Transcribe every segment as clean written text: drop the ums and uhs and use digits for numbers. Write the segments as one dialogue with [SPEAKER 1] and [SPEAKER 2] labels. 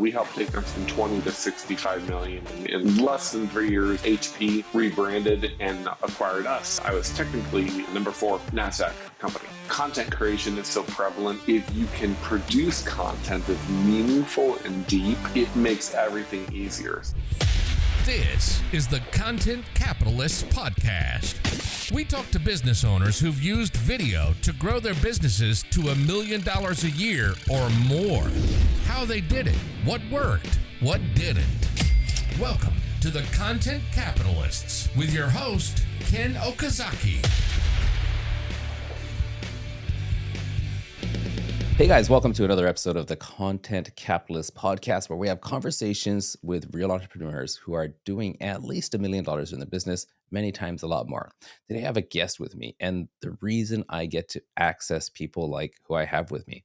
[SPEAKER 1] we helped take them from 20 to 65 million. In less than 3 years, HP rebranded and acquired us. I was technically number 4 NASDAQ company. Content creation is so prevalent. If you can produce content that's meaningful and deep, it makes everything easier.
[SPEAKER 2] This is the Content Capitalists Podcast. We talk to business owners who've used video to grow their businesses to $1 million a year or more. How they did it, what worked, what didn't. Welcome to the Content Capitalists with your host, Ken Okazaki.
[SPEAKER 3] Hey guys, welcome to another episode of the Content Capitalist Podcast, where we have conversations with real entrepreneurs who are doing at least $1 million in the business, many times a lot more. Today I have a guest with me, and the reason I get to access people like who I have with me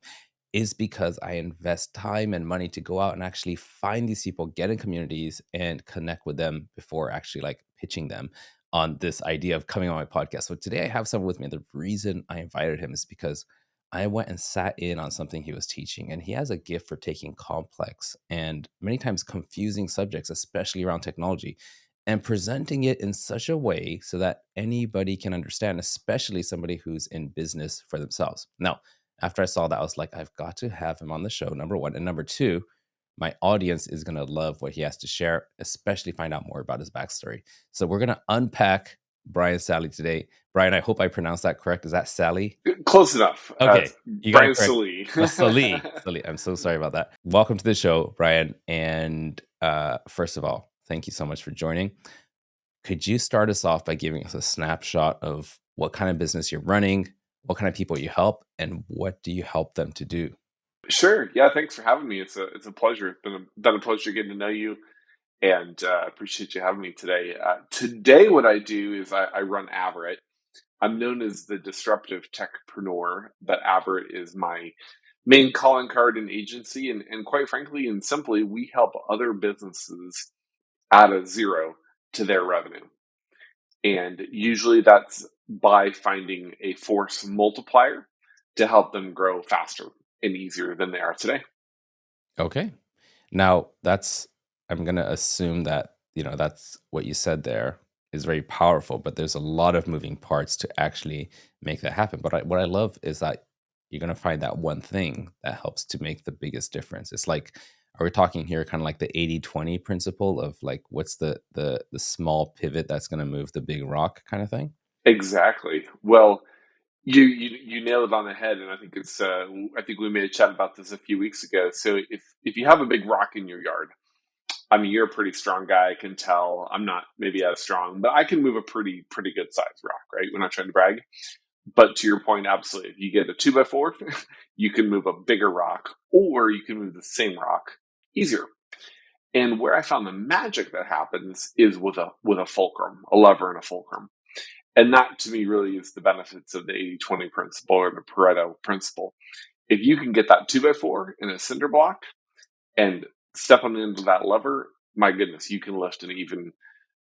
[SPEAKER 3] is because I invest time and money to go out and actually find these people, get in communities, and connect with them before actually like pitching them on this idea of coming on my podcast. So today I have someone with me. The reason I invited him is because I went and sat in on something he was teaching, and he has a gift for taking complex and many times confusing subjects, especially around technology, and presenting it in such a way so that anybody can understand, especially somebody who's in business for themselves. Now, after I saw that, I was like, I've got to have him on the show, number one. And number two, my audience is going to love what he has to share, especially find out more about his backstory. So we're going to unpack Brian Sallee today. Brian, I hope I pronounced that correct. Is that Sallee?
[SPEAKER 1] Close enough.
[SPEAKER 3] Okay. You
[SPEAKER 1] Brian
[SPEAKER 3] got it
[SPEAKER 1] Sallee.
[SPEAKER 3] Sallee. Sallee. I'm so sorry about that. Welcome to the show, Brian. And first of all, thank you so much for joining. Could you start us off by giving us a snapshot of what kind of business you're running, what kind of people you help, and what do you help them to do?
[SPEAKER 1] Sure. Yeah, thanks for having me. It's a pleasure. It's been a pleasure getting to know you, and appreciate you having me today. Today, what I do is I run Averitt. I'm known as the Disruptive Techpreneur, but Averitt is my main calling card and agency. And quite frankly and simply, we help other businesses add a zero to their revenue. And usually that's by finding a force multiplier to help them grow faster and easier than they are today.
[SPEAKER 3] Okay. Now, I'm going to assume that, that's what you said there is very powerful, but there's a lot of moving parts to actually make that happen. But what I love is that you're going to find that one thing that helps to make the biggest difference. It's like, are we talking here kind of like the 80-20 principle of like, what's the small pivot that's going to move the big rock kind of thing?
[SPEAKER 1] Exactly. Well, you nailed it on the head, and I think I think we made a chat about this a few weeks ago. So if you have a big rock in your yard, I mean, you're a pretty strong guy. I can tell. I'm not maybe as strong, but I can move a pretty good sized rock, right? We're not trying to brag. But to your point, absolutely. If you get a 2x4, you can move a bigger rock, or you can move the same rock easier. And where I found the magic that happens is with a fulcrum, a lever and a fulcrum. And that to me really is the benefits of the 80-20 principle or the Pareto principle. If you can get that 2x4 in a cinder block and step on the end of that lever, my goodness, you can lift an even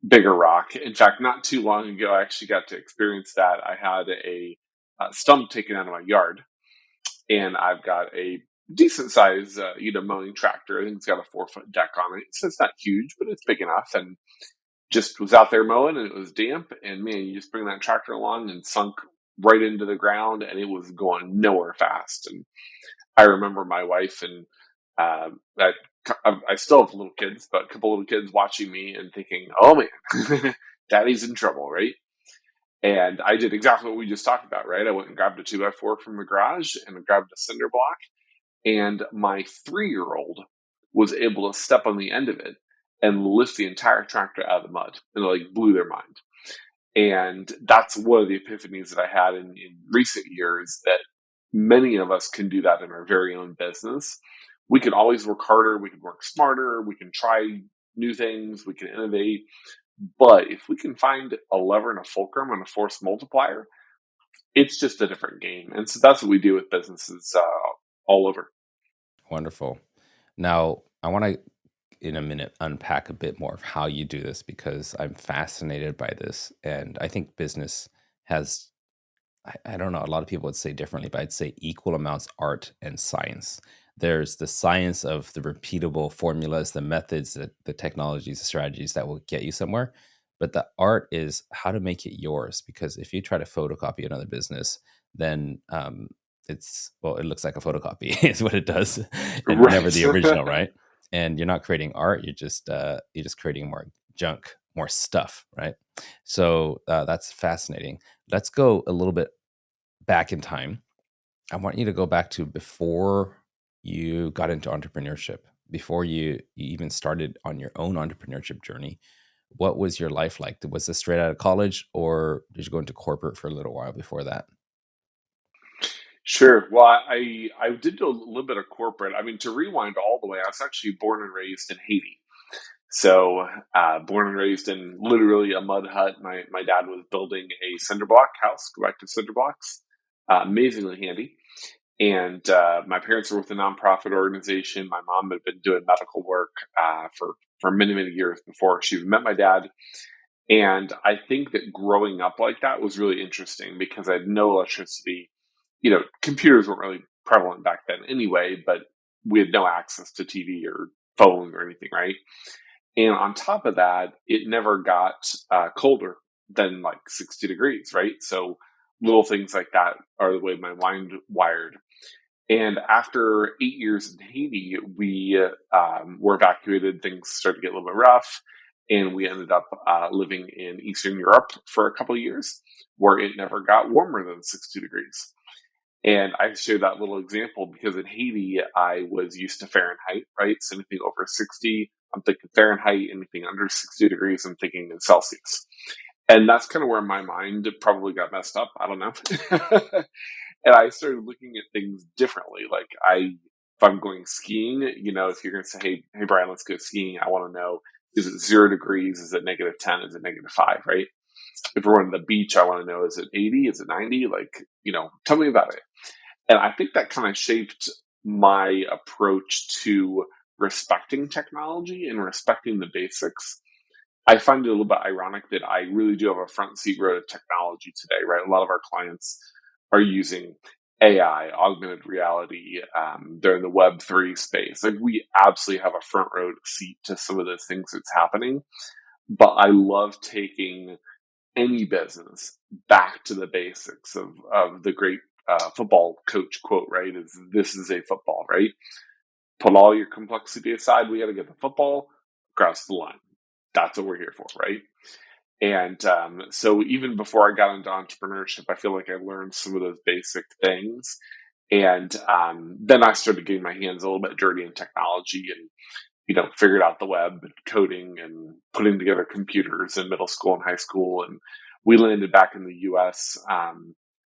[SPEAKER 1] bigger rock. In fact, not too long ago, I actually got to experience that. I had a stump taken out of my yard, and I've got a decent size, mowing tractor. I think it's got a 4-foot deck on it. So it's not huge, but it's big enough. And just was out there mowing, and it was damp. And man, you just bring that tractor along and sunk right into the ground, and it was going nowhere fast. And I remember my wife and I still have little kids, but a couple little kids watching me and thinking, oh man, daddy's in trouble, right? And I did exactly what we just talked about, right? I went and grabbed a 2x4 from the garage and grabbed a cinder block. And my 3-year-old was able to step on the end of it and lift the entire tractor out of the mud. And it like blew their mind. And that's one of the epiphanies that I had in recent years, that many of us can do that in our very own business. We can always work harder. We can work smarter. We can try new things. We can innovate. But if we can find a lever and a fulcrum and a force multiplier, it's just a different game. And so that's what we do with businesses all over.
[SPEAKER 3] Wonderful. Now, I want to, in a minute, unpack a bit more of how you do this, because I'm fascinated by this. And I think business has, I don't know, a lot of people would say differently, but I'd say equal amounts art and science. There's the science of the repeatable formulas, the methods, the technologies, the strategies that will get you somewhere. But the art is how to make it yours. Because if you try to photocopy another business, then it looks like a photocopy is what it does, and never
[SPEAKER 1] Right.
[SPEAKER 3] the original, right? And you're not creating art; you're just creating more junk, more stuff, right? So that's fascinating. Let's go a little bit back in time. I want you to go back to before you got into entrepreneurship, before you even started on your own entrepreneurship journey. What was your life like? Was this straight out of college, or did you go into corporate for a little while before that?
[SPEAKER 1] Sure. Well, I did do a little bit of corporate. I mean, to rewind all the way, I was actually born and raised in Haiti. So, born and raised in literally a mud hut. My dad was building a cinder block house, go back to cinder blocks, amazingly handy. And my parents were with a nonprofit organization. My mom had been doing medical work for many, many years before she even met my dad. And I think that growing up like that was really interesting because I had no electricity. Computers weren't really prevalent back then anyway, but we had no access to TV or phones or anything, right? And on top of that, it never got colder than like 60 degrees, right? So little things like that are the way my mind wired. And after 8 years in Haiti, we were evacuated. Things started to get a little bit rough. And we ended up living in Eastern Europe for a couple of years where it never got warmer than 60 degrees. And I share that little example because in Haiti, I was used to Fahrenheit, right? So anything over 60, I'm thinking Fahrenheit. Anything under 60 degrees, I'm thinking in Celsius. And that's kind of where my mind probably got messed up. I don't know. And I started looking at things differently. Like if I'm going skiing, if you're going to say, hey, Brian, let's go skiing. I want to know, is it 0 degrees? Is it -10? Is it -5? Right? If we're on the beach, I want to know, is it 80? Is it 90? Like, tell me about it. And I think that kind of shaped my approach to respecting technology and respecting the basics. I find it a little bit ironic that I really do have a front seat row to technology today, right? A lot of our clients are using AI, augmented reality. They're in the Web3 space. Like we absolutely have a front row seat to some of those things that's happening. But I love taking any business back to the basics of the great football coach quote, right? This is a football, right? Put all your complexity aside. We got to get the football across the line. That's what we're here for, right? And so even before I got into entrepreneurship, I feel like I learned some of those basic things. And then I started getting my hands a little bit dirty in technology and, figured out the web and coding and putting together computers in middle school and high school. And we landed back in the US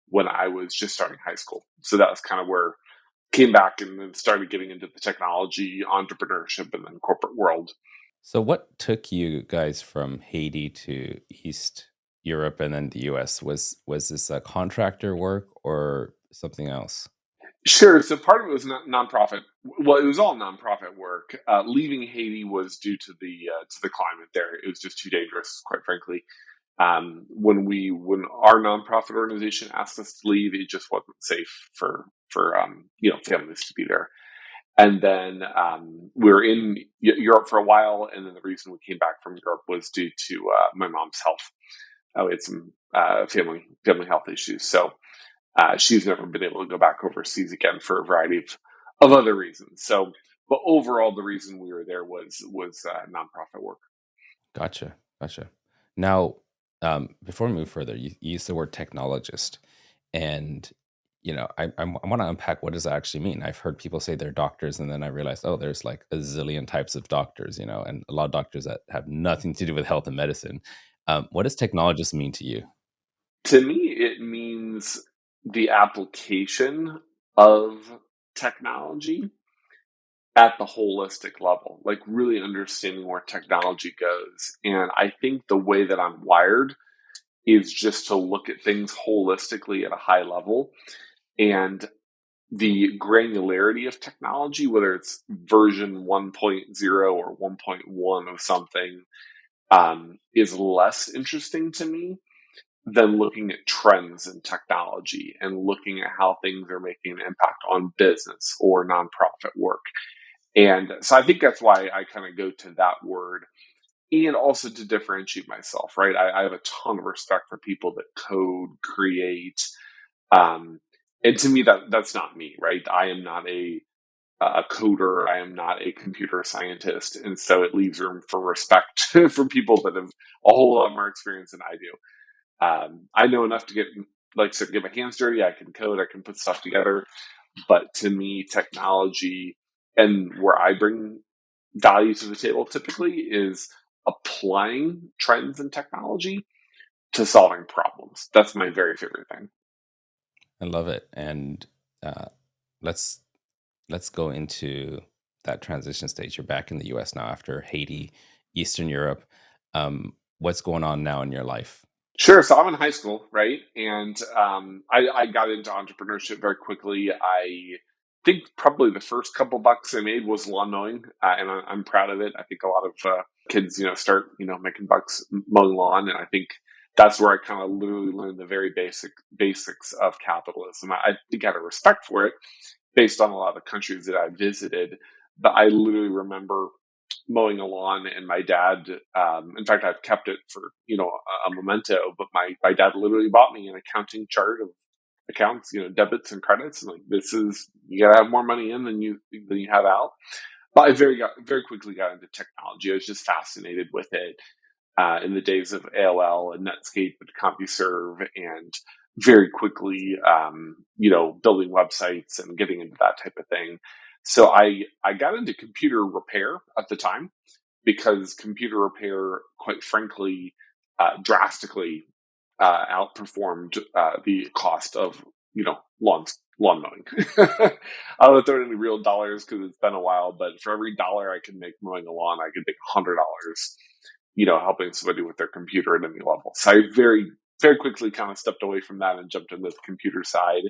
[SPEAKER 1] when I was just starting high school. So that was kind of where came back and then started getting into the technology, entrepreneurship, and then corporate world.
[SPEAKER 3] So, what took you guys from Haiti to East Europe and then the US? Was this a contractor work or something else?
[SPEAKER 1] Sure. So part of it was nonprofit. Well, it was all nonprofit work. Leaving Haiti was due to the climate there. It was just too dangerous, quite frankly. When our nonprofit organization asked us to leave, it just wasn't safe for families to be there. And then we were in Europe for a while, and then the reason we came back from Europe was due to my mom's health. We had some family health issues, so she's never been able to go back overseas again for a variety of other reasons. So, but overall, the reason we were there was nonprofit work.
[SPEAKER 3] Gotcha. Now, before we move further, you used the word technologist, and I want to unpack what does that actually mean. I've heard people say they're doctors, and then I realized, oh, there's like a zillion types of doctors, and a lot of doctors that have nothing to do with health and medicine. What does technologist mean to you?
[SPEAKER 1] To me, it means the application of technology at the holistic level, like really understanding where technology goes. And I think the way that I'm wired is just to look at things holistically at a high level. And the granularity of technology, whether it's version 1.0 or 1.1 of something, is less interesting to me then looking at trends in technology and looking at how things are making an impact on business or nonprofit work. And so I think that's why I kind of go to that word, and also to differentiate myself, right? I have a ton of respect for people that code, create, and to me that's not me, right? I am not a coder. I am not a computer scientist, and so it leaves room for respect for people that have a whole lot more experience than I do. I know enough to get, like I said, get my hands dirty. I can code. I can put stuff together. But to me, technology and where I bring value to the table typically is applying trends in technology to solving problems. That's my very favorite thing.
[SPEAKER 3] I love it. And let's go into that transition stage. You're back in the US now after Haiti, Eastern Europe. What's going on now in your life?
[SPEAKER 1] Sure. So I'm in high school, right? And I got into entrepreneurship very quickly. I think probably the first couple bucks I made was lawn mowing, and I'm proud of it. I think a lot of kids, start, making bucks mowing lawn, and I think that's where I kind of literally learned the very basics of capitalism. I think I had a respect for it based on a lot of the countries that I visited, but I literally remember mowing a lawn, and my dad, in fact, I've kept it for, a memento, but my dad literally bought me an accounting chart of accounts, debits and credits. And like, you gotta have more money in than you have out. But I very quickly got into technology. I was just fascinated with it. In the days of AOL and Netscape and CompuServe, and very quickly, building websites and getting into that type of thing. So I got into computer repair at the time because computer repair, quite frankly, drastically outperformed the cost of, lawn mowing. I don't know if there are any real dollars because it's been a while, but for every dollar I could make mowing a lawn, I could make $100, helping somebody with their computer at any level. So I very, very quickly kind of stepped away from that and jumped into the computer side.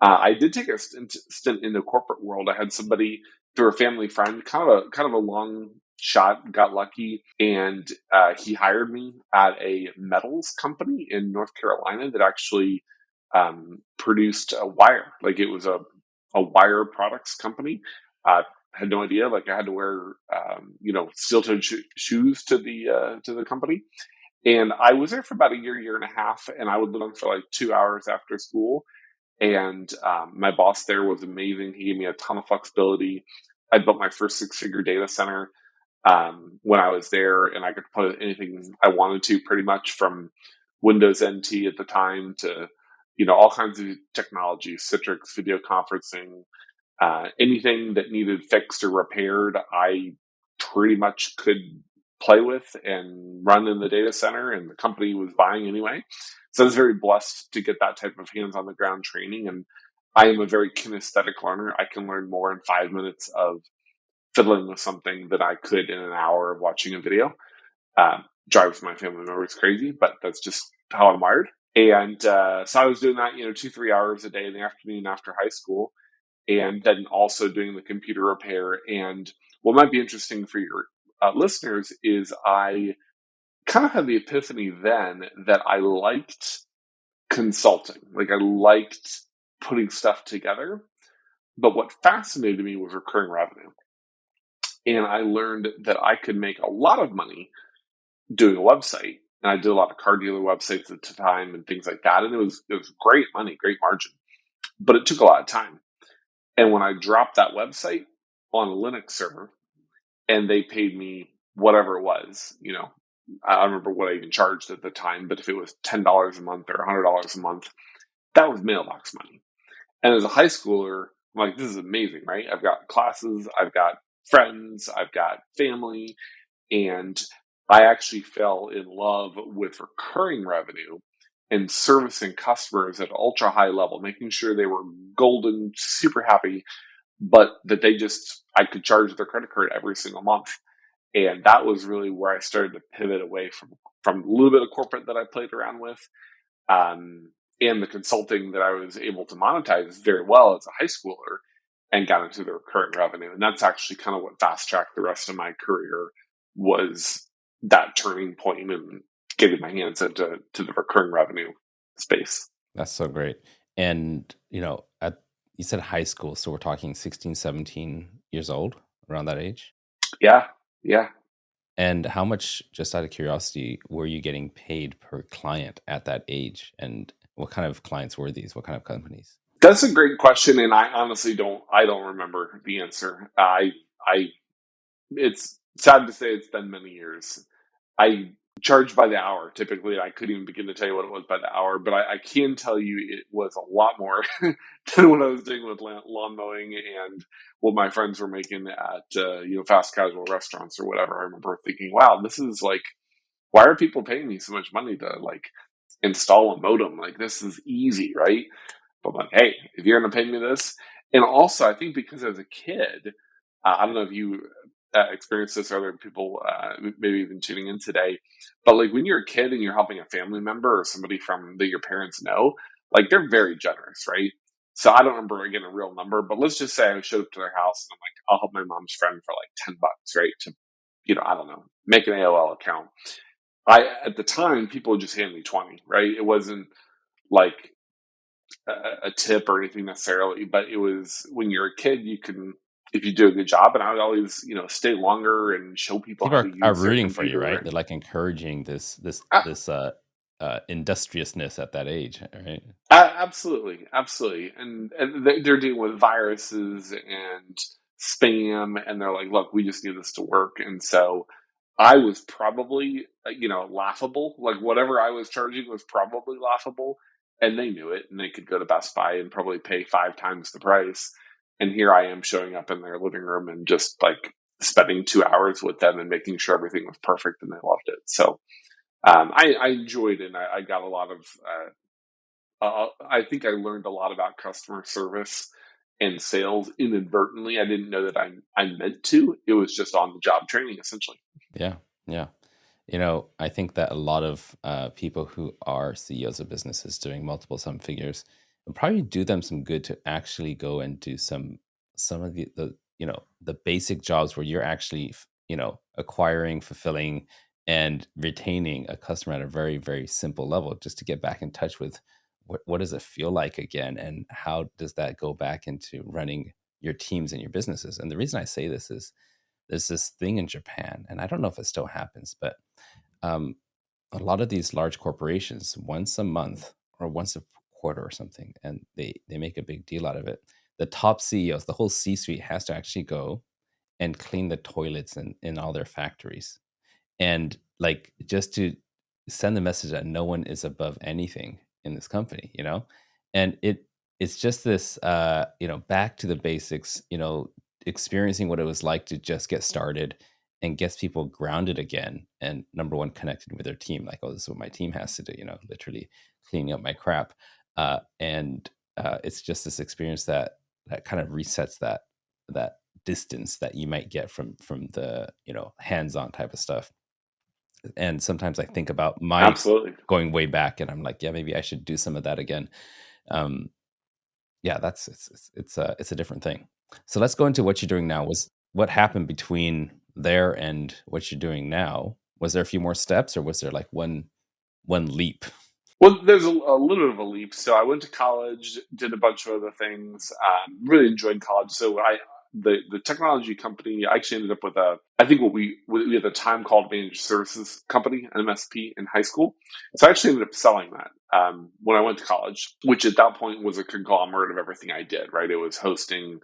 [SPEAKER 1] I did take a stint in the corporate world. I had somebody through a family friend, kind of a long shot, got lucky, and he hired me at a metals company in North Carolina that actually produced a wire. Like, it was a wire products company. Had no idea. Like, I had to wear steel-toed shoes to the company, and I was there for about a year and a half, and I would learn for like 2 hours after school. And my boss there was amazing. He gave me a ton of flexibility. I built my first 6-figure data center when I was there, and I could put anything I wanted to, pretty much from Windows NT at the time to, all kinds of technology, Citrix, video conferencing, anything that needed fixed or repaired, I pretty much could play with and run in the data center, and the company was buying anyway. So I was very blessed to get that type of hands on the ground training. And I am a very kinesthetic learner. I can learn more in 5 minutes of fiddling with something than I could in an hour of watching a video. Drives my family members crazy, but that's just how I'm wired. And so I was doing that, 2-3 hours a day in the afternoon after high school, and then also doing the computer repair. And what might be interesting for your listeners is I kind of had the epiphany then that I liked consulting. Like, I liked putting stuff together, but what fascinated me was recurring revenue. And I learned that I could make a lot of money doing a website. And I did a lot of car dealer websites at the time and things like that. And it was great money, great margin, but it took a lot of time. And when I dropped that website on a Linux server and they paid me whatever it was, I don't remember what I even charged at the time, but if it was $10 a month or $100 a month, that was mailbox money. And as a high schooler, I'm like, this is amazing, right? I've got classes, I've got friends, I've got family, and I actually fell in love with recurring revenue and servicing customers at an ultra high level, making sure they were golden, super happy, but that I could charge their credit card every single month. And that was really where I started to pivot away from a little bit of corporate that I played around with, and the consulting that I was able to monetize very well as a high schooler, and got into the recurring revenue. And that's actually kind of what fast-tracked the rest of my career, was that turning point. And getting my hands into the recurring revenue space.
[SPEAKER 3] That's so great. And, you said high school, so we're talking 16, 17 years old, around that age.
[SPEAKER 1] Yeah, yeah.
[SPEAKER 3] And how much, just out of curiosity, were you getting paid per client at that age? And what kind of clients were these? What kind of companies?
[SPEAKER 1] That's a great question, and I honestly don't remember the answer. I it's sad to say it's been many years. I charge by the hour typically. I couldn't even begin to tell you what it was by the hour, but I can tell you it was a lot more than what I was doing with lawn mowing and what my friends were making at fast casual restaurants or whatever. I remember thinking, wow, this is like, why are people paying me so much money to like install a modem? Like, this is easy, right? But I'm like, hey, if you're going to pay me this, and also I think because as a kid, I don't know if you experienced this or other people maybe even tuning in today, but like when you're a kid and you're helping a family member or somebody from that your parents know, like they're very generous, right? So I don't remember again a real number, but let's just say I showed up to their house and I'm like, I'll help my mom's friend for like $10, right? To, I don't know, make an AOL account. At the time, people would just hand me 20, right? It wasn't like a tip or anything necessarily, but it was when you're a kid, you can, if you do a good job, and I would always, stay longer and show people
[SPEAKER 3] People
[SPEAKER 1] how
[SPEAKER 3] are,
[SPEAKER 1] to
[SPEAKER 3] are
[SPEAKER 1] use their
[SPEAKER 3] rooting for you,
[SPEAKER 1] computer.
[SPEAKER 3] right? They're
[SPEAKER 1] And
[SPEAKER 3] like encouraging this
[SPEAKER 1] uh,
[SPEAKER 3] this industriousness at that age, right?
[SPEAKER 1] absolutely, absolutely. And they're dealing with viruses and spam, and they're like, look, we just need this to work. And so I was probably, laughable. Like whatever I was charging was probably laughable. And they knew it, and they could go to Best Buy and probably pay 5 times the price. And here I am showing up in their living room and just like spending 2 hours with them and making sure everything was perfect, and they loved it. So I enjoyed it. And I got a lot of, I think I learned a lot about customer service and sales inadvertently. I didn't know that I meant to. It was just on the job training, essentially.
[SPEAKER 3] Yeah, yeah. I think that a lot of people who are CEOs of businesses doing multiple sum figures would probably do them some good to actually go and do some of the basic jobs where you're actually acquiring, fulfilling, and retaining a customer at a very, very simple level, just to get back in touch with what does it feel like again, and how does that go back into running your teams and your businesses. And the reason I say this is there's this thing in Japan, and I don't know if it still happens, but um, a lot of these large corporations, once a month or once a quarter or something, and they make a big deal out of it. The top CEOs, the whole C-suite, has to actually go and clean the toilets in all their factories, and like just to send the message that no one is above anything in this company, and it's just this back to the basics, experiencing what it was like to just get started, and gets people grounded again, and number one, connected with their team, like, oh, this is what my team has to do, literally cleaning up my crap. And it's just this experience that kind of resets that distance that you might get from the hands-on type of stuff. And sometimes I think about my
[SPEAKER 1] Absolutely.
[SPEAKER 3] going way back, and I'm like, yeah, maybe I should do some of that again. um yeah, that's it's a different thing. So let's go into what you're doing now. Was What happened between there and what you're doing now? Was there a few more steps, or was there like one leap?
[SPEAKER 1] Well, there's a little bit of a leap. So I went to college, did a bunch of other things. Really enjoyed college. So the technology company, I actually ended up with I think what we at the time called managed services company, an MSP, in high school. So I actually ended up selling that when I went to college, which at that point was a conglomerate of everything I did. Right, it was hosting,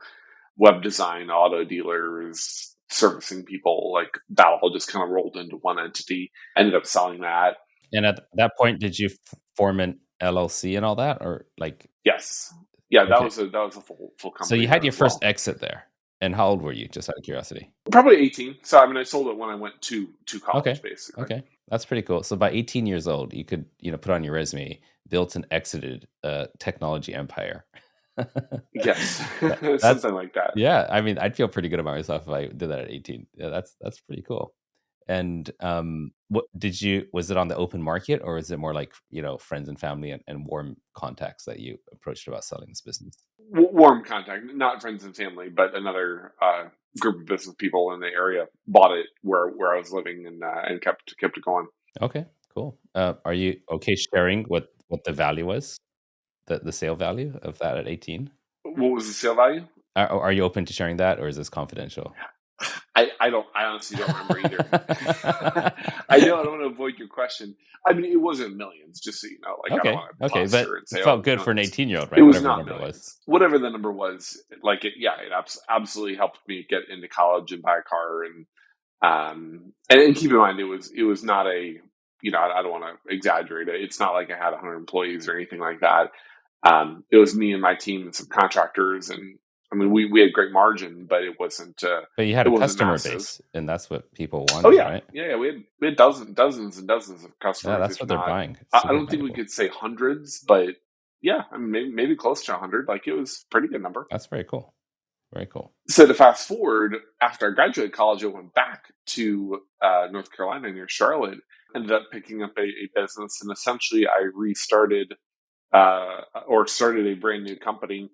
[SPEAKER 1] web design, auto dealers, servicing people. Like that all just kind of rolled into one entity. Ended up selling that.
[SPEAKER 3] And at that point, did you form an LLC and all that, or like?
[SPEAKER 1] Yes. Yeah, that
[SPEAKER 3] Okay,
[SPEAKER 1] was a full
[SPEAKER 3] so
[SPEAKER 1] company
[SPEAKER 3] you had
[SPEAKER 1] there
[SPEAKER 3] your
[SPEAKER 1] as
[SPEAKER 3] first
[SPEAKER 1] well.
[SPEAKER 3] exit there, and how old were you? Just out of curiosity.
[SPEAKER 1] Probably 18. So I mean, I sold it when I went to college,
[SPEAKER 3] Okay.
[SPEAKER 1] basically.
[SPEAKER 3] Okay. That's pretty cool. So by 18 years old, you could, put on your resume, built and exited a technology empire.
[SPEAKER 1] Yes,
[SPEAKER 3] That's
[SPEAKER 1] something like that.
[SPEAKER 3] yeah. I mean, I'd feel pretty good about myself if I did that at 18. Yeah, that's pretty cool. And what did you? Was it on the open market, or is it more like friends and family and warm contacts that you approached about selling this business?
[SPEAKER 1] Warm contact, not friends and family, but another group of business people in the area bought it where I was living and kept it going.
[SPEAKER 3] Okay, Cool. Are you okay sharing what the value was, the sale value of that at 18?
[SPEAKER 1] What was the sale value?
[SPEAKER 3] Are you open to sharing that, or is this confidential?
[SPEAKER 1] I honestly don't remember either. I know I don't want to avoid your question. I mean, it wasn't millions, just so you know. Like, I don't
[SPEAKER 3] Okay,
[SPEAKER 1] want to
[SPEAKER 3] okay,
[SPEAKER 1] posture
[SPEAKER 3] but
[SPEAKER 1] and
[SPEAKER 3] it
[SPEAKER 1] say, "Oh, it
[SPEAKER 3] felt
[SPEAKER 1] was
[SPEAKER 3] good for an
[SPEAKER 1] millions."
[SPEAKER 3] 18-year-old,
[SPEAKER 1] It
[SPEAKER 3] right?
[SPEAKER 1] was
[SPEAKER 3] Whatever the
[SPEAKER 1] not
[SPEAKER 3] number was.
[SPEAKER 1] millions. Whatever the number was, like it absolutely helped me get into college and buy a car, and keep in mind, it was not a, I don't want to exaggerate it. It's not like I had 100 employees or anything like that. It was me and my team and some contractors, and I mean, we had great margin, but it wasn't
[SPEAKER 3] But you had
[SPEAKER 1] it
[SPEAKER 3] a
[SPEAKER 1] wasn't
[SPEAKER 3] customer
[SPEAKER 1] massive.
[SPEAKER 3] base, and that's what people
[SPEAKER 1] Oh
[SPEAKER 3] wanted,
[SPEAKER 1] yeah,
[SPEAKER 3] right?
[SPEAKER 1] yeah, yeah. We had dozens and dozens of
[SPEAKER 3] Yeah,
[SPEAKER 1] customers,
[SPEAKER 3] that's
[SPEAKER 1] if
[SPEAKER 3] what they're
[SPEAKER 1] not.
[SPEAKER 3] buying. It's
[SPEAKER 1] I
[SPEAKER 3] super
[SPEAKER 1] don't think we
[SPEAKER 3] valuable.
[SPEAKER 1] could say hundreds, but yeah, I mean, maybe close to 100. Like, it was a pretty good number.
[SPEAKER 3] That's very cool. Very cool.
[SPEAKER 1] So to fast forward, after I graduated college, I went back to North Carolina near Charlotte. Ended up picking up a business, and essentially I restarted or started a brand new company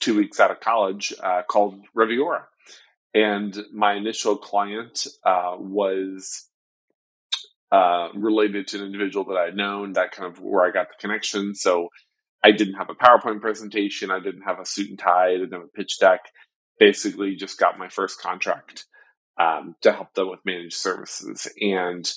[SPEAKER 1] 2 weeks out of college called Reviora. And my initial client was related to an individual that I had known, that kind of where I got the connection. So I didn't have a PowerPoint presentation. I didn't have a suit and tie. I didn't have a pitch deck. Basically, just got my first contract to help them with managed services. And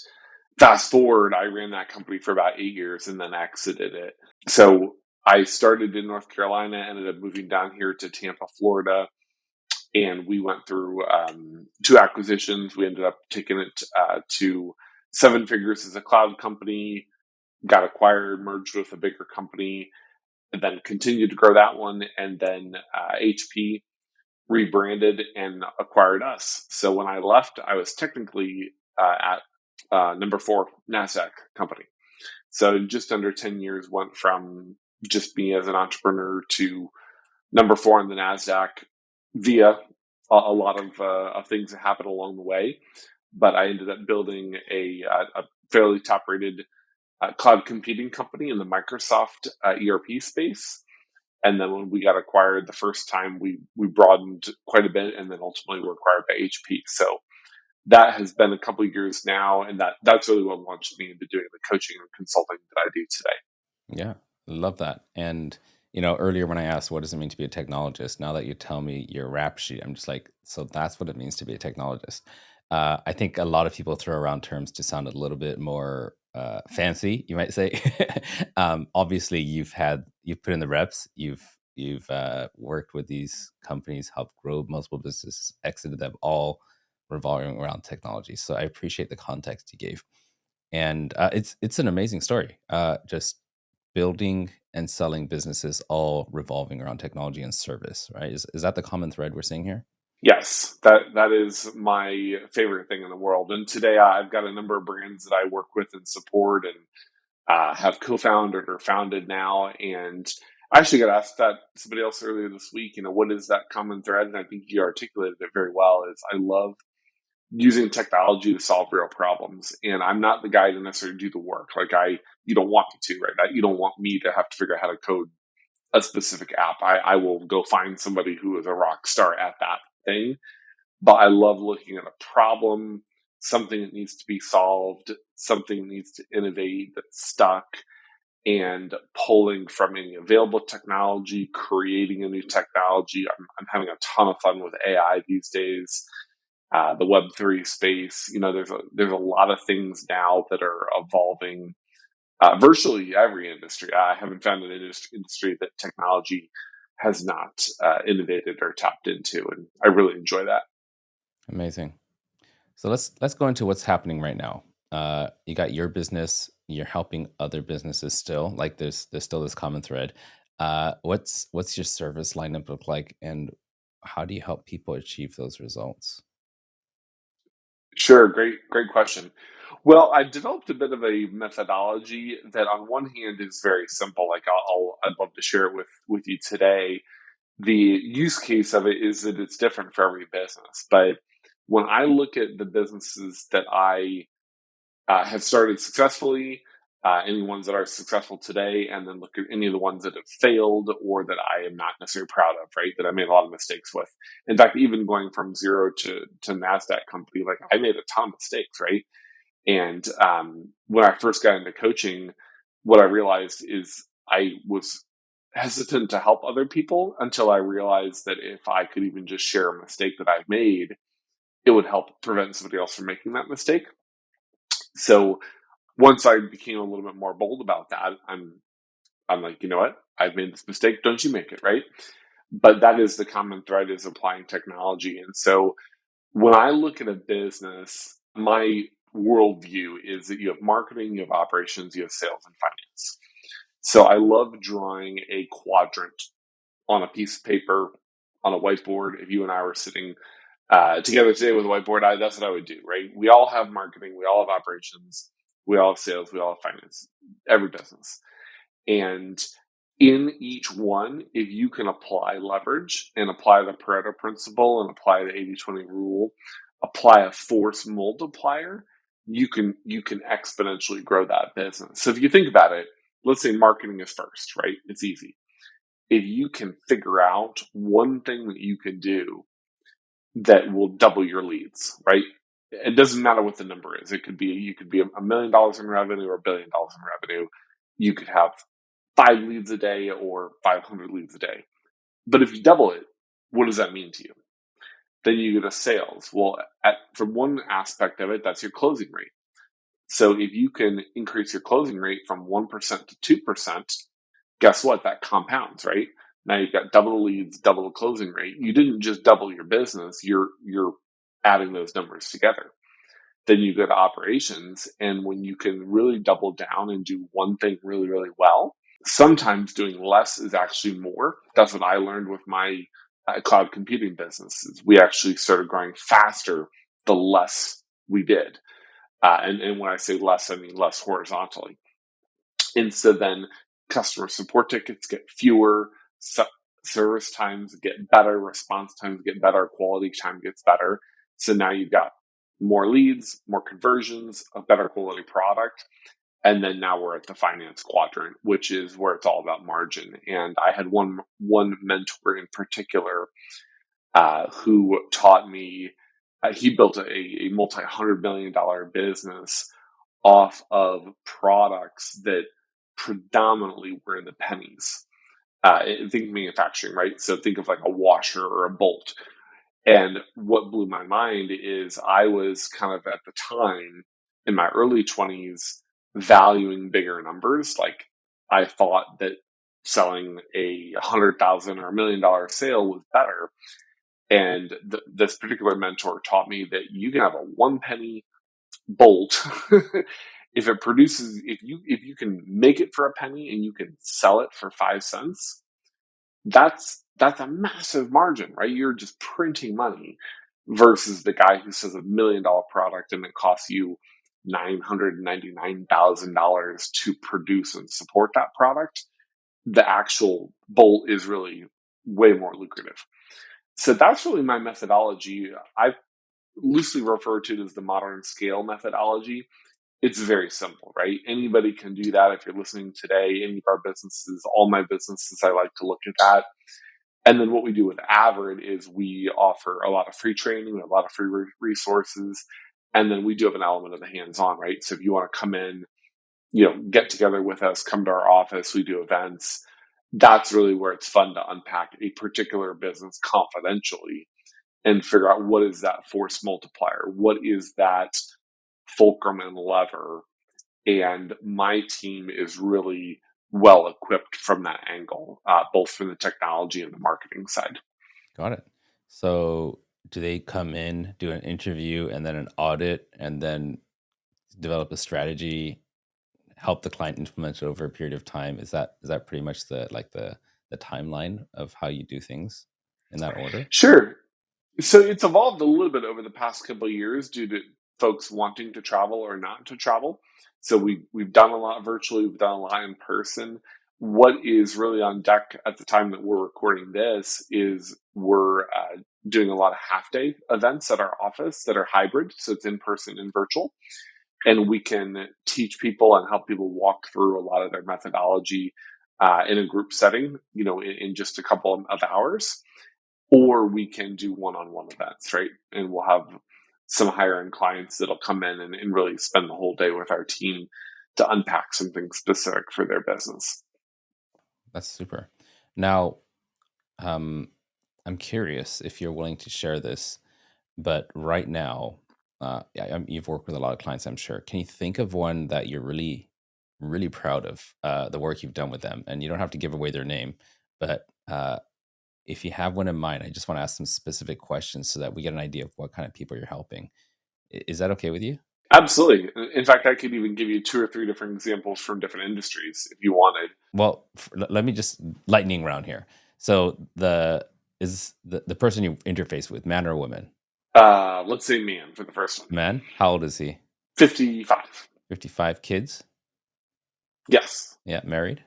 [SPEAKER 1] fast forward, I ran that company for about 8 years and then exited it. So I started in North Carolina, ended up moving down here to Tampa, Florida, and we went through 2 acquisitions. We ended up taking it to 7 figures as a cloud company, got acquired, merged with a bigger company, and then continued to grow that one. And then HP rebranded and acquired us. So when I left, I was technically at number 4 NASDAQ company. So just under 10 years went from just me as an entrepreneur to number 4 on the NASDAQ via a lot of things that happened along the way. But I ended up building a fairly top rated cloud computing company in the Microsoft ERP space. And then when we got acquired the first time, we broadened quite a bit, and then ultimately were acquired by HP. So that has been a couple of years now, and that's really what launched me into doing the coaching and consulting that I do today.
[SPEAKER 3] Yeah, love that. And earlier when I asked what does it mean to be a technologist, now that you tell me your rap sheet, I'm just like, so that's what it means to be a technologist. I think a lot of people throw around terms to sound a little bit more fancy, you might say. Obviously, you've put in the reps. You've worked with these companies, helped grow multiple businesses, exited them, all revolving around technology. So I appreciate the context you gave, and it's an amazing story. Just building and selling businesses all revolving around technology and service, right? Is that the common thread we're seeing here?
[SPEAKER 1] Yes, that is my favorite thing in the world. And today I've got a number of brands that I work with and support, and have co-founded or founded now. And I actually got asked that somebody else earlier this week, what is that common thread? And I think you articulated it very well. Is I love using technology to solve real problems. And I'm not the guy to necessarily do the work. Like, you don't want me to, right? You don't want me to have to figure out how to code a specific app. I will go find somebody who is a rock star at that thing. But I love looking at a problem, something that needs to be solved, something that needs to innovate that's stuck, and pulling from any available technology, creating a new technology. I'm having a ton of fun with AI these days. The Web3 space, there's a lot of things now that are evolving. Virtually every industry. I haven't found an industry that technology has not innovated or tapped into, and I really enjoy that.
[SPEAKER 3] Amazing. So let's go into what's happening right now. You got your business. You're helping other businesses still. Like there's still this common thread. What's your service lineup look like, and how do you help people achieve those results?
[SPEAKER 1] Sure, great question. Well, I've developed a bit of a methodology that, on one hand, is very simple. Like, I'd love to share it with you today. The use case of it is that it's different for every business. But when I look at the businesses that I have started successfully, any ones that are successful today, and then look at any of the ones that have failed or that I am not necessarily proud of, right? That I made a lot of mistakes with. In fact, even going from zero to NASDAQ company, like, I made a ton of mistakes, right? And when I first got into coaching, what I realized is I was hesitant to help other people until I realized that if I could even just share a mistake that I've made, it would help prevent somebody else from making that mistake. So once I became a little bit more bold about that, I'm like, you know what? I've made this mistake. Don't you make it, right? But that is the common thread, is applying technology. And so when I look at a business, my worldview is that you have marketing, you have operations, you have sales and finance. So I love drawing a quadrant on a piece of paper, on a whiteboard. If you and I were sitting together today with a whiteboard, that's what I would do, right? We all have marketing, we all have operations, we all have sales, we all have finance, every business. And in each one, if you can apply leverage and apply the Pareto principle and apply the 80-20 rule, apply a force multiplier, you can exponentially grow that business. So if you think about it, let's say marketing is first, right? It's easy. If you can figure out one thing that you can do that will double your leads, right? It doesn't matter what the number is. You could be $1 million in revenue or $1 billion in revenue. You could have 5 leads a day or 500 leads a day. But if you double it, what does that mean to you? Then you go to sales. Well, from one aspect of it, that's your closing rate. So if you can increase your closing rate from 1% to 2%, guess what? That compounds, right? Now you've got double the leads, double the closing rate. You didn't just double your business, you're adding those numbers together. Then you go to operations, and when you can really double down and do one thing really, really well, sometimes doing less is actually more. That's what I learned with my cloud computing businesses. We actually started growing faster the less we did. And when I say less, I mean less horizontally. And so then customer support tickets get fewer, service times get better, response times get better, quality time gets better. So now you've got more leads, more conversions, a better quality product. And then now we're at the finance quadrant, which is where it's all about margin. And I had one mentor in particular who taught me, he built a multi-$100 million business off of products that predominantly were in the pennies. Think manufacturing, right? So think of like a washer or a bolt. And what blew my mind is I was kind of at the time in my early 20s valuing bigger numbers. Like I thought that selling a $100,000 or $1 million sale was better. And this particular mentor taught me that you can have a 1 penny bolt. If it produces, if you can make it for a penny and you can sell it for 5 cents, that's a massive margin, right? You're just printing money versus the guy who says $1 million product and it costs you $999,000 to produce and support that product. The actual bolt is really way more lucrative. So that's really my methodology. I loosely refer to it as the modern scale methodology. It's very simple, right? Anybody can do that. If you're listening today, any of our businesses, all my businesses, I like to look at that. And then what we do with Avid is we offer a lot of free training, a lot of free resources. And then we do have an element of the hands-on, right? So if you want to come in, get together with us, come to our office, we do events. That's really where it's fun to unpack a particular business confidentially and figure out what is that force multiplier? What is that fulcrum and lever? And my team is really well equipped from that angle, both from the technology and the marketing side.
[SPEAKER 3] Got it. So do they come in, do an interview, and then an audit, and then develop a strategy, help the client implement it over a period of time? Is that pretty much the timeline of how you do things in that order?
[SPEAKER 1] Sure. So it's evolved a little bit over the past couple of years due to folks wanting to travel or not to travel. So we've done a lot virtually, we've done a lot in person. What is really on deck at the time that we're recording this is we're doing a lot of half-day events at our office that are hybrid. So it's in person and virtual. And we can teach people and help people walk through a lot of their methodology in a group setting, in just a couple of hours. Or we can do one-on-one events, right? And we'll have some higher end clients that'll come in and really spend the whole day with our team to unpack something specific for their business.
[SPEAKER 3] That's super. Now, I'm curious if you're willing to share this, but right now, you've worked with a lot of clients, I'm sure. Can you think of one that you're really, really proud of the work you've done with them? And you don't have to give away their name, but if you have one in mind, I just want to ask some specific questions so that we get an idea of what kind of people you're helping. Is that okay with you?
[SPEAKER 1] Absolutely. In fact, I could even give you 2 or 3 different examples from different industries if you wanted.
[SPEAKER 3] Well, let me just lightning round here. So the person you interface with, man or woman?
[SPEAKER 1] Let's say man for the first one.
[SPEAKER 3] Man. How old is he?
[SPEAKER 1] 55.
[SPEAKER 3] 55. Kids?
[SPEAKER 1] Yes.
[SPEAKER 3] Yeah. Married?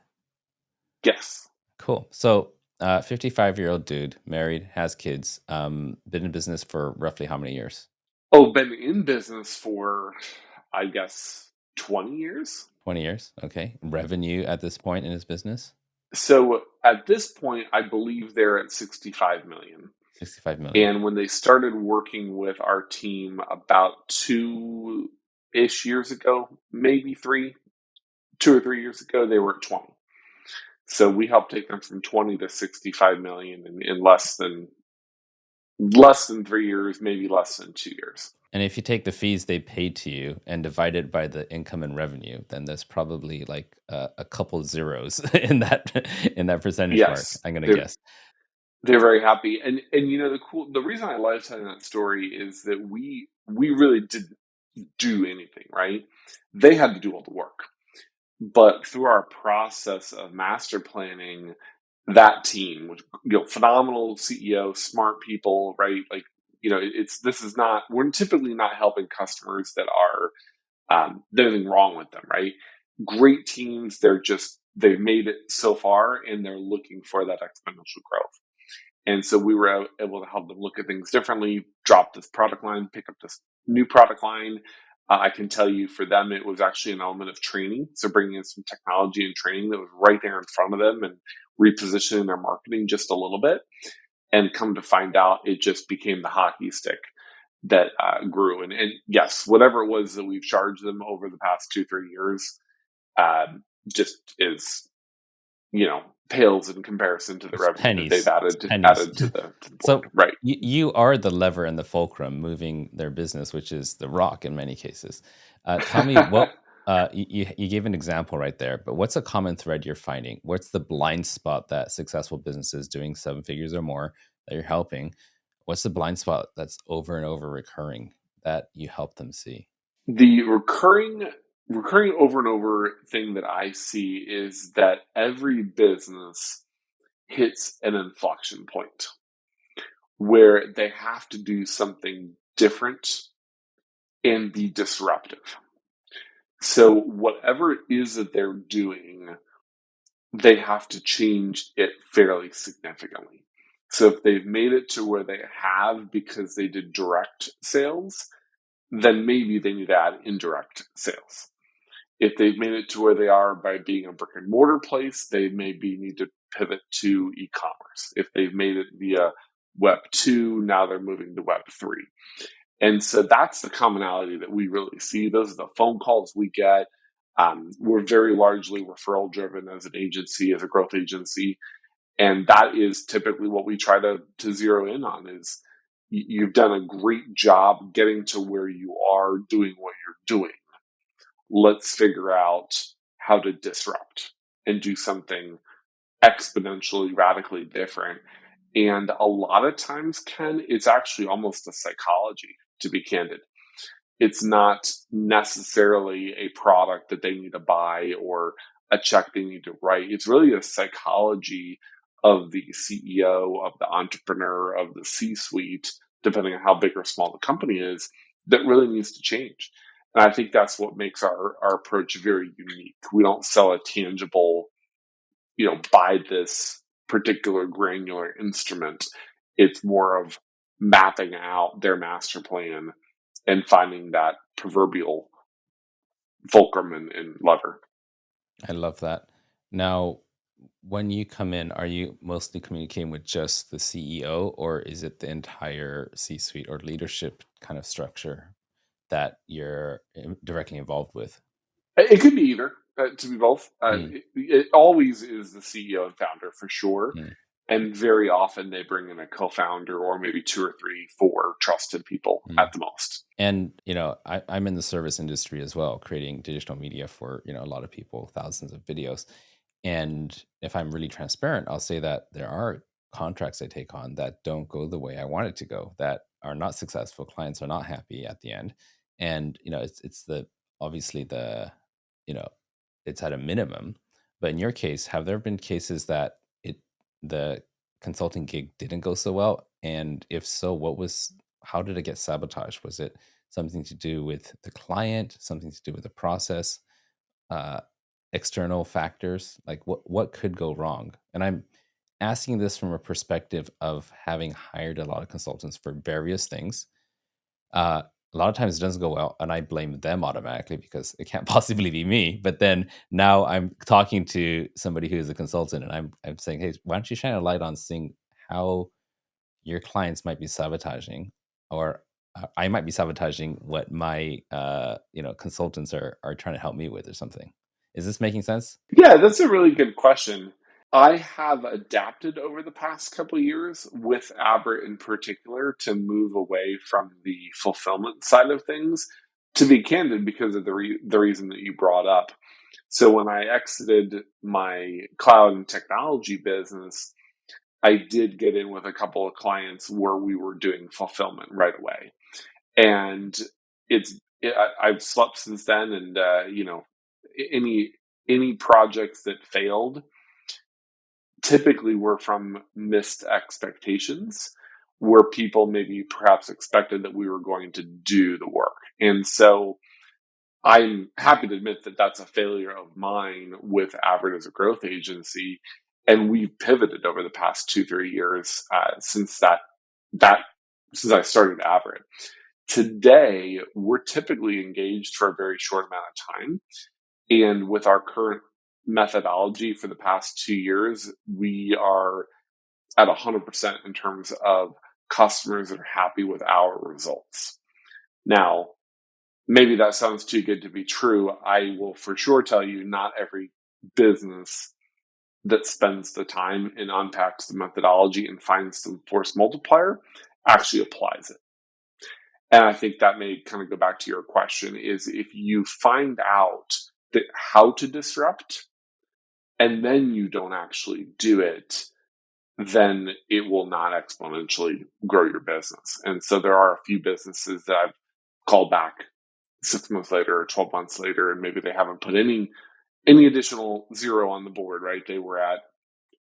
[SPEAKER 1] Yes.
[SPEAKER 3] Cool. So 55-year-old dude, married, has kids, been in business for roughly how many years?
[SPEAKER 1] Oh, been in business for, I guess, 20 years.
[SPEAKER 3] 20 years. Okay. Revenue at this point in his business?
[SPEAKER 1] So at this point, I believe they're at 65 million.
[SPEAKER 3] 65 million.
[SPEAKER 1] And when they started working with our team about 2-ish years ago, maybe 2 or 3 years ago, they were at 20. So we helped take them from 20 to 65 million in less than 3 years, maybe less than 2 years.
[SPEAKER 3] And if you take the fees they paid to you and divide it by the income and revenue, then there's probably like a couple zeros in that percentage mark.
[SPEAKER 1] Yes,
[SPEAKER 3] I'm gonna guess.
[SPEAKER 1] they're very happy. And the reason I love telling that story is that we really didn't do anything, right? They had to do all the work. But through our process of master planning, that team, which, phenomenal CEO, smart people, right? Like, we're typically not helping customers that are, there's anything wrong with them, right? Great teams, they've made it so far and they're looking for that exponential growth. And so we were able to help them look at things differently, drop this product line, pick up this new product line. I can tell you for them, it was actually an element of training. So bringing in some technology and training that was right there in front of them and repositioning their marketing just a little bit. And come to find out, it just became the hockey stick that grew. And yes, whatever it was that we've charged them over the past 2-3 years just is, pales in comparison to the revenue that they've added to the board.
[SPEAKER 3] So
[SPEAKER 1] right.
[SPEAKER 3] You are the lever and the fulcrum moving their business, which is the rock in many cases. Tell me what you gave an example right there, but what's a common thread you're finding? What's the blind spot that successful businesses doing 7 figures or more that you're helping? What's the blind spot that's over and over recurring that you help them see?
[SPEAKER 1] The recurring over and over thing that I see is that every business hits an inflection point where they have to do something different and be disruptive. So whatever it is that they're doing, they have to change it fairly significantly. So if they've made it to where they have because they did direct sales, then maybe they need to add indirect sales. If they've made it to where they are by being a brick and mortar place, they maybe need to pivot to e-commerce. If they've made it via Web 2, now they're moving to Web 3. And so that's the commonality that we really see. Those are the phone calls we get. We're very largely referral driven as an agency, as a growth agency. And that is typically what we try to zero in on is you've done a great job getting to where you are doing what you're doing. Let's figure out how to disrupt and do something exponentially, radically different. And a lot of times, Ken, it's actually almost a psychology, to be candid. It's not necessarily a product that they need to buy or a check they need to write. It's really a psychology of the CEO, of the entrepreneur, of the C-suite, depending on how big or small the company is, that really needs to change. And I think that's what makes our approach very unique. We don't sell a tangible, buy this particular granular instrument. It's more of mapping out their master plan and finding that proverbial fulcrum and lever.
[SPEAKER 3] I love that. Now, when you come in, are you mostly communicating with just the CEO, or is it the entire C-suite or leadership kind of structure that you're directly involved with?
[SPEAKER 1] It could be either, to be both.
[SPEAKER 3] Mm,
[SPEAKER 1] It always is the CEO and founder for sure.
[SPEAKER 3] mm,
[SPEAKER 1] And very often they bring in a co-founder or maybe two or three, four trusted people
[SPEAKER 3] mm.
[SPEAKER 1] at the most.
[SPEAKER 3] And I'm in the service industry as well, creating digital media for a lot of people, thousands of videos. And if I'm really transparent, I'll say that there are contracts I take on that don't go the way I want it to go, that are not successful. Clients are not happy at the end, and it's the obviously the you know it's at a minimum. But in your case, have there been cases that the consulting gig didn't go so well? And if so, how did it get sabotaged? Was it something to do with the client, something to do with the process, uh, external factors? Like what could go wrong? And I'm asking this from a perspective of having hired a lot of consultants for various things. A lot of times it doesn't go well, and I blame them automatically because it can't possibly be me. But then now I'm talking to somebody who is a consultant, and I'm saying, hey, why don't you shine a light on seeing how your clients might be sabotaging, or I might be sabotaging what my consultants are trying to help me with, or something. Is this making sense?
[SPEAKER 1] Yeah, that's a really good question. I have adapted over the past couple of years with Abbott in particular to move away from the fulfillment side of things, to be candid, because of the reason that you brought up. So when I exited my cloud and technology business, I did get in with a couple of clients where we were doing fulfillment right away. And I've slept since then, and any projects that failed typically were from missed expectations, where people maybe perhaps expected that we were going to do the work. And so I'm happy to admit that that's a failure of mine with Avid as a growth agency. And we've pivoted over the past 2-3 years that since I started Avid. Today, we're typically engaged for a very short amount of time. And with our current methodology for the past 2 years, we are at 100% in terms of customers that are happy with our results. Now, maybe that sounds too good to be true. I will for sure tell you not every business that spends the time and unpacks the methodology and finds some force multiplier actually applies it. And I think that may kind of go back to your question, is if you find out that how to disrupt and then you don't actually do it, then it will not exponentially grow your business. And so there are a few businesses that I've called back 6 months later or 12 months later, and maybe they haven't put any additional zero on the board, right? They were at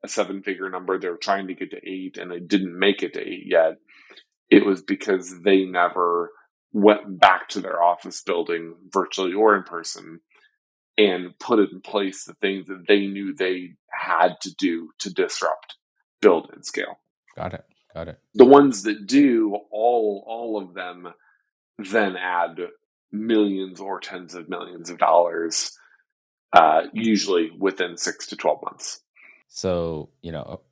[SPEAKER 1] a 7-figure number. They were trying to get to 8 and they didn't make it to 8 yet. It was because they never went back to their office building, virtually or in person, and put in place the things that they knew they had to do to disrupt, build, and scale.
[SPEAKER 3] Got it.
[SPEAKER 1] The ones that do, all of them then add millions or tens of millions of dollars, usually within 6 to 12 months.
[SPEAKER 3] So,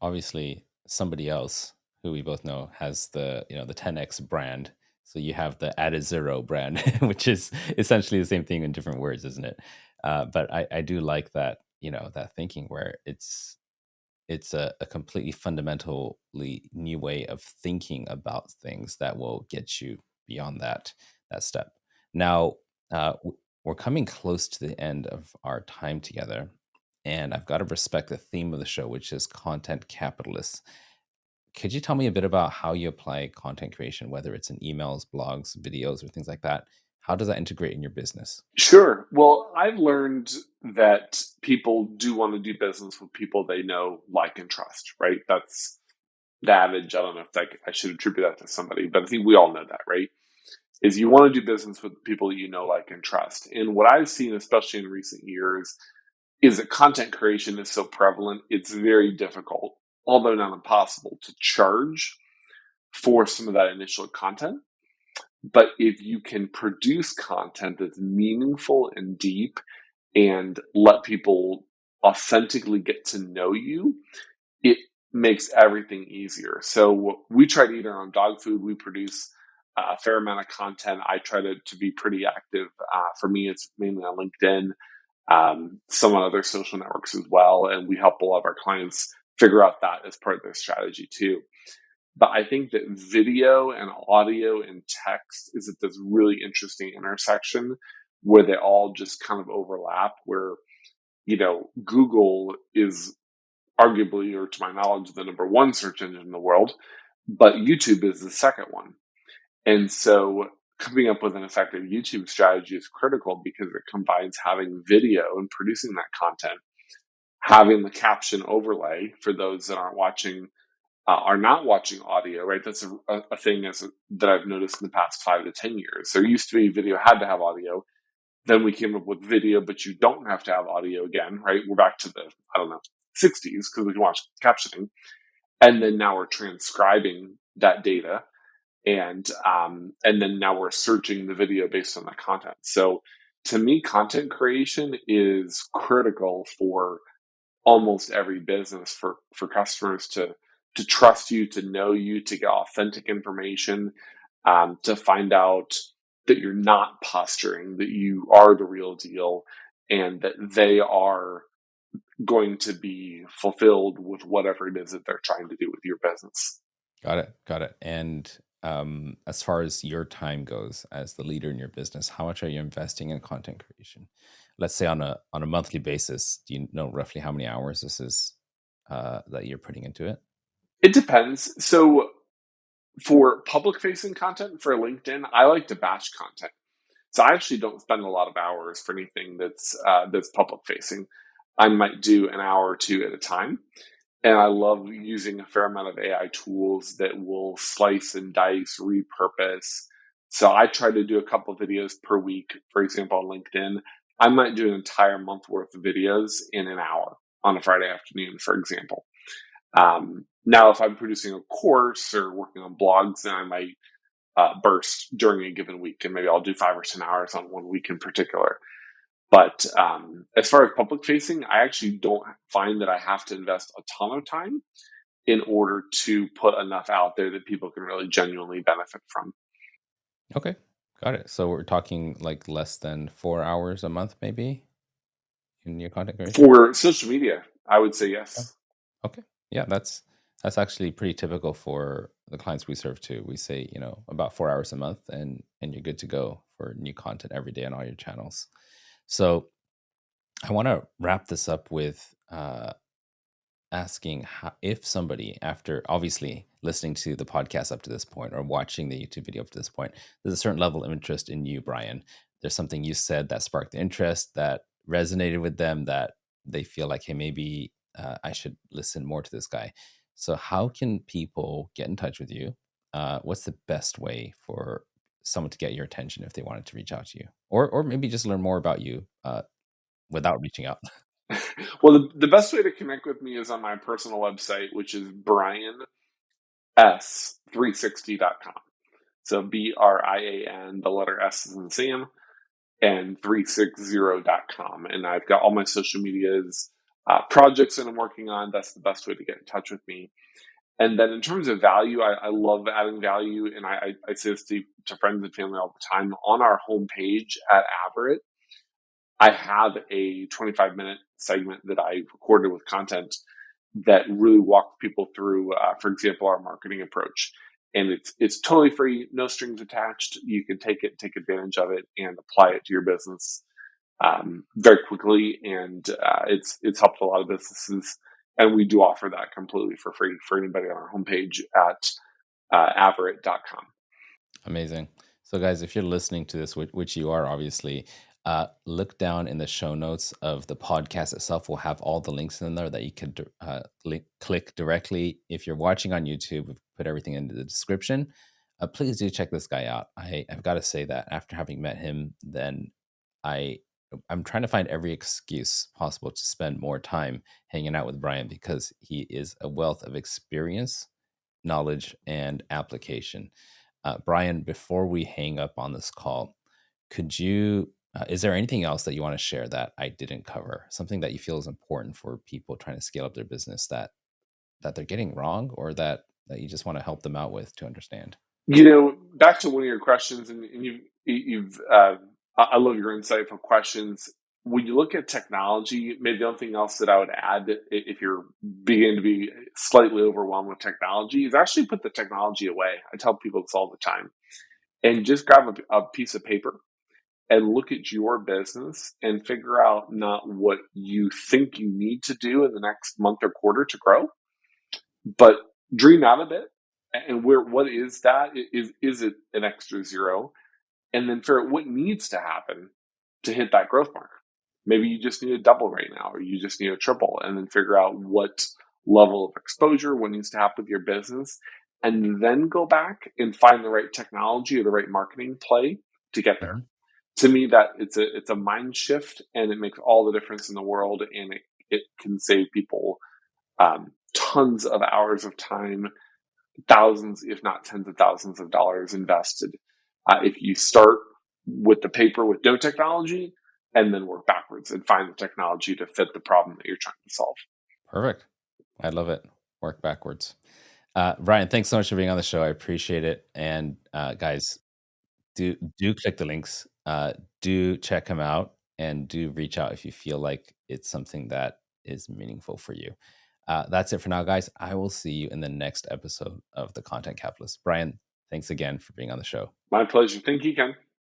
[SPEAKER 3] obviously somebody else who we both know has the 10x brand. So you have the added zero brand, which is essentially the same thing in different words, isn't it? But I do like that, that thinking where it's a completely fundamentally new way of thinking about things that will get you beyond that step. Now, we're coming close to the end of our time together, and I've got to respect the theme of the show, which is content capitalists. Could you tell me a bit about how you apply content creation, whether it's in emails, blogs, videos, or things like that? How does that integrate in your business?
[SPEAKER 1] Sure. Well, I've learned that people do want to do business with people they know, like, and trust, right? That's the adage. I don't know if I should attribute that to somebody, but I think we all know that, right? Is you want to do business with people that you know, like, and trust. And what I've seen, especially in recent years, is that content creation is so prevalent, it's very difficult, although not impossible, to charge for some of that initial content. But if you can produce content that's meaningful and deep and let people authentically get to know you, it makes everything easier. So we try to eat our own dog food. We produce a fair amount of content. I try to be pretty active. For me, it's mainly on LinkedIn, some on other social networks as well. And we help a lot of our clients figure out that as part of their strategy too. But I think that video and audio and text is at this really interesting intersection where they all just kind of overlap, where, Google is arguably, or to my knowledge, the number one search engine in the world, but YouTube is the second one. And so coming up with an effective YouTube strategy is critical because it combines having video and producing that content, having the caption overlay for those that are not watching audio, right? That's a thing that I've noticed in the past 5 to 10 years. There used to be video had to have audio. Then we came up with video, but you don't have to have audio again, right? We're back to the, 60s because we can watch captioning. And then now we're transcribing that data. And then now we're searching the video based on that content. So to me, content creation is critical for almost every business, for customers to trust you, to know you, to get authentic information, to find out that you're not posturing, that you are the real deal, and that they are going to be fulfilled with whatever it is that they're trying to do with your business.
[SPEAKER 3] Got it. And as far as your time goes as the leader in your business, how much are you investing in content creation? Let's say on a monthly basis, do you know roughly how many hours this is that you're putting into it?
[SPEAKER 1] It depends. So for public facing content for LinkedIn, I like to batch content. So I actually don't spend a lot of hours for anything that's public facing. I might do an hour or two at a time. And I love using a fair amount of AI tools that will slice and dice, repurpose. So I try to do a couple of videos per week. For example, on LinkedIn, I might do an entire month worth of videos in an hour on a Friday afternoon, for example. Now, if I'm producing a course or working on blogs, then I might burst during a given week, and maybe I'll do 5 or 10 hours on one week in particular. But as far as public facing, I actually don't find that I have to invest a ton of time in order to put enough out there that people can really genuinely benefit from.
[SPEAKER 3] Okay, got it. So we're talking like less than 4 hours a month, maybe, in your content creation?
[SPEAKER 1] For social media, I would say yes.
[SPEAKER 3] Okay. Yeah, that's actually pretty typical for the clients we serve too. We say, about 4 hours a month and you're good to go for new content every day on all your channels. So I want to wrap this up with asking if somebody, after obviously listening to the podcast up to this point or watching the YouTube video up to this point, there's a certain level of interest in you, Brian. There's something you said that sparked the interest, that resonated with them, that they feel like, hey, maybe I should listen more to this guy. So how can people get in touch with you? What's the best way for someone to get your attention if they wanted to reach out to you, or maybe just learn more about you without reaching out?
[SPEAKER 1] Well, the best way to connect with me is on my personal website, which is brians360.com. So BRIAN, the letter S is in Sam, and 360.com. And I've got all my social medias, projects that I'm working on. That's the best way to get in touch with me. And then in terms of value, I love adding value. And I say this to friends and family all the time. On our homepage at Averett, I have a 25-minute segment that I recorded with content that really walked people through, for example, our marketing approach. And it's totally free, no strings attached. You can take advantage of it, and apply it to your business very quickly. And it's helped a lot of businesses. And we do offer that completely for free for anybody on our homepage at averett.com.
[SPEAKER 3] Amazing. So, guys, if you're listening to this, which you are obviously, look down in the show notes of the podcast itself. We'll have all the links in there that you could click directly. If you're watching on YouTube, we've put everything into the description. Please do check this guy out. I've got to say that after having met him, then I'm trying to find every excuse possible to spend more time hanging out with Brian, because he is a wealth of experience, knowledge, and application. Brian, before we hang up on this call, could you Is there anything else that you want to share that I didn't cover? Something that you feel is important for people trying to scale up their business that they're getting wrong, or that you just want to help them out with to understand?
[SPEAKER 1] Back to one of your questions, and you've I love your insightful questions. When you look at technology, maybe the only thing else that I would add, if you're beginning to be slightly overwhelmed with technology, is actually put the technology away. I tell people this all the time, and just grab a piece of paper and look at your business and figure out not what you think you need to do in the next month or quarter to grow, but dream out a bit. And what is that? Is it an extra zero? And then figure out what needs to happen to hit that growth mark. Maybe you just need a double right now, or you just need a triple, and then figure out what level of exposure, what needs to happen with your business, and then go back and find the right technology or the right marketing play to get there. To me, that it's a mind shift, and it makes all the difference in the world, and it can save people tons of hours of time, thousands, if not tens of thousands of dollars invested. If you start with the paper with no technology and then work backwards and find the technology to fit the problem that you're trying to solve.
[SPEAKER 3] Perfect. I love it. Work backwards. Brian, thanks so much for being on the show. I appreciate it. And guys, do click the links. Do check him out, and do reach out if you feel like it's something that is meaningful for you. That's it for now, guys. I will see you in the next episode of The Content Capitalist. Brian, thanks again for being on the show.
[SPEAKER 1] My pleasure. Thank you, Ken.